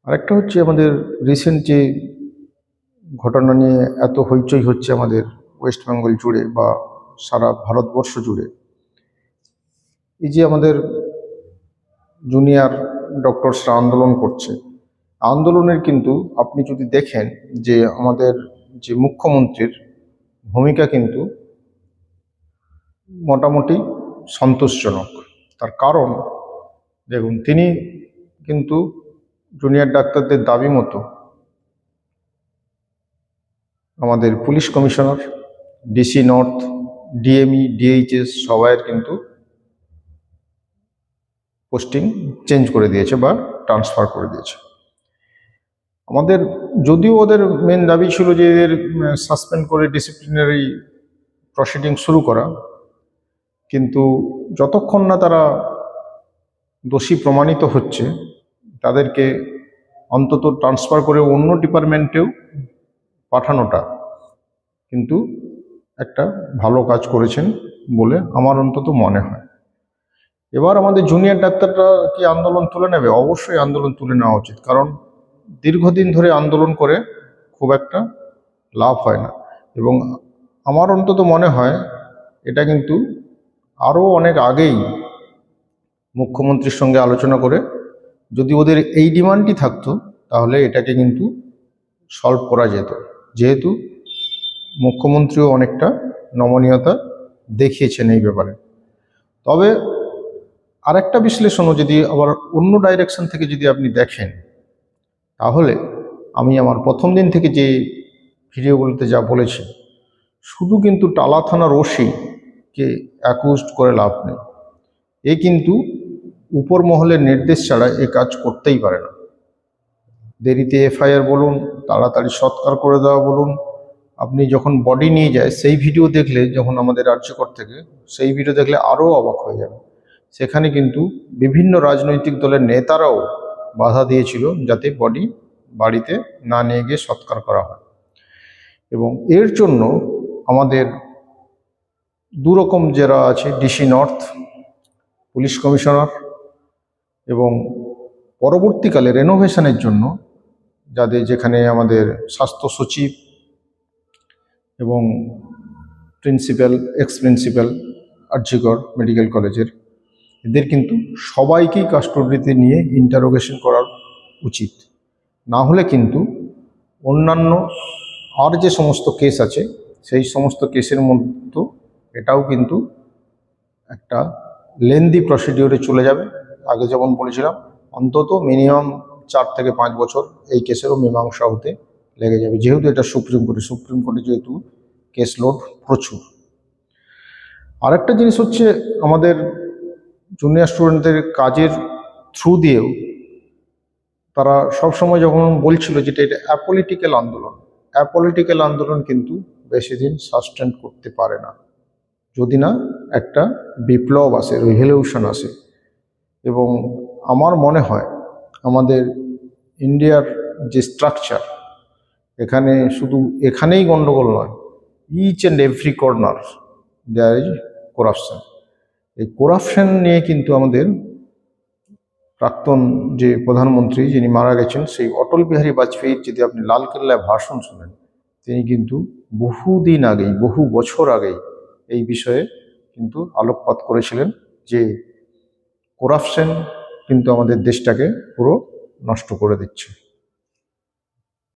আরেকটা হচ্ছে আমাদের রিসেন্ট যে ঘটনা নিয়ে এত হইচই হচ্ছে আমাদের ওয়েস্ট বেঙ্গল জুড়ে বা সারা ভারতবর্ষ জুড়ে, এই যে আমাদের জুনিয়র ডক্টরসরা আন্দোলন করছে, আন্দোলনের কিন্তু আপনি যদি দেখেন যে আমাদের যে মুখ্যমন্ত্রীর ভূমিকা কিন্তু মোটামুটি সন্তোষজনক। তার কারণ দেখুন, তিনি কিন্তু জুনিয়র ডাক্তারদের দাবি মতো আমাদের police commissioner, DC north, DME, DHS সবাইয়ের কিন্তু পোস্টিং চেঞ্জ করে দিয়েছে বা ট্রান্সফার করে দিয়েছে। আমাদের যদিও ওদের মেন দাবি ছিল যে এদের সাসপেন্ড করে ডিসিপ্লিনারি প্রসিডিং শুরু করা, কিন্তু যতক্ষণ না তারা দোষী প্রমাণিত হচ্ছে তাদেরকে অন্তত ট্রান্সফার করে অন্য ডিপার্টমেন্টেও পাঠানোটা কিন্তু একটা ভালো কাজ করেছেন বলে আমার অন্তত মনে হয়। এবার আমাদের জুনিয়র ডাক্তাররা কি আন্দোলন তুলে নেবে? অবশ্যই আন্দোলন তুলে নেওয়া উচিত, কারণ দীর্ঘদিন ধরে আন্দোলন করে খুব একটা লাভ হয় না। এবং আমার অন্তত মনে হয় এটা কিন্তু আরও অনেক আগেই মুখ্যমন্ত্রীর সঙ্গে আলোচনা করে যদি ওদের এই ডিমান্ডটি থাকতো তাহলে এটাকে কিন্তু সলভ করা যেত, যেহেতু মুখ্যমন্ত্রীও অনেকটা নমনীয়তা দেখিয়েছেন এই ব্যাপারে। তবে আরেকটা বিশ্লেষণও যদি আবার অন্য ডাইরেকশন থেকে যদি আপনি দেখেন, তাহলে আমি আমার প্রথম দিন থেকে যে ভিডিওগুলোতে যা বলেছি, শুধু কিন্তু টালা থানার ওসিকে অ্যাকুজড করে লাভ নেই। এ কিন্তু উপর মহলের নির্দেশ ছাড়া এ কাজ করতেই পারে না। দেরিতে এফআইআর বলুন, তাড়াতাড়ি সৎকার করে দেওয়া বলুন, আপনি যখন বডি নিয়ে যায় সেই ভিডিও দেখলে, যখন আমাদের রাজ্যকর থেকে সেই ভিডিও দেখলে আরও অবাক হয়ে যাবে। সেখানে কিন্তু বিভিন্ন রাজনৈতিক দলের নেতারাও বাধা দিয়েছিল যাতে বডি বাড়িতে না নিয়ে গিয়ে সৎকার করা হয়। এবং এর জন্য আমাদের দুরকম যারা আছে, ডিসি নর্থ, পুলিশ কমিশনার এবং পরবর্তীকালে রেনোভেশনের জন্য যাদের, যেখানে আমাদের স্বাস্থ্য সচিব এবং principal, x principal RG Kar medical কলেজের, এদের কিন্তু সবাইকেই কাস্টডিতে নিয়ে ইন্টারোগেশন করা উচিত। না হলে কিন্তু অন্যান্য আর যে সমস্ত কেস আছে সেই সমস্ত কেসের মধ্যে এটাও কিন্তু একটা লেন্দি প্রসিডিওরে চলে যাবে। আগে যেমন বলেছিলাম, অন্তত মিনিমাম 4 থেকে 5 বছর এই কেসেরও মীমাংসা হতে লেগে যাবে, যেহেতু এটা সুপ্রিম কোর্টে যেহেতু কেস লোড প্রচুর। আরেকটা জিনিস হচ্ছে, আমাদের জুনিয়র স্টুডেন্টদের কাজের থ্রু দিয়েও তারা সবসময় যখন বলছিল যেটা এটা অ্যাপলিটিক্যাল আন্দোলন কিন্তু বেশি দিন সাস্টেন করতে পারে না, যদি না একটা বিপ্লব আসে, রিভলিউশন আসে। এবং আমার মনে হয় আমাদের ইন্ডিয়ার যে স্ট্রাকচার, এখানে শুধু এখানেই গণ্ডগোল নয়, each and every corner there is corruption. এই করাপশন নিয়ে কিন্তু আমাদের প্রাক্তন যে প্রধানমন্ত্রী যিনি মারা গেছেন, সেই অটল বিহারী বাজপেয়ীর যদি আপনি লালকেল্লায় ভাষণ শোনেন, তিনি কিন্তু বহুদিন আগেই, বহু বছর আগেই এই বিষয়ে কিন্তু আলোকপাত করেছিলেন যে করাপশন কিন্তু আমাদের দেশটাকে পুরো নষ্ট করে দিচ্ছে।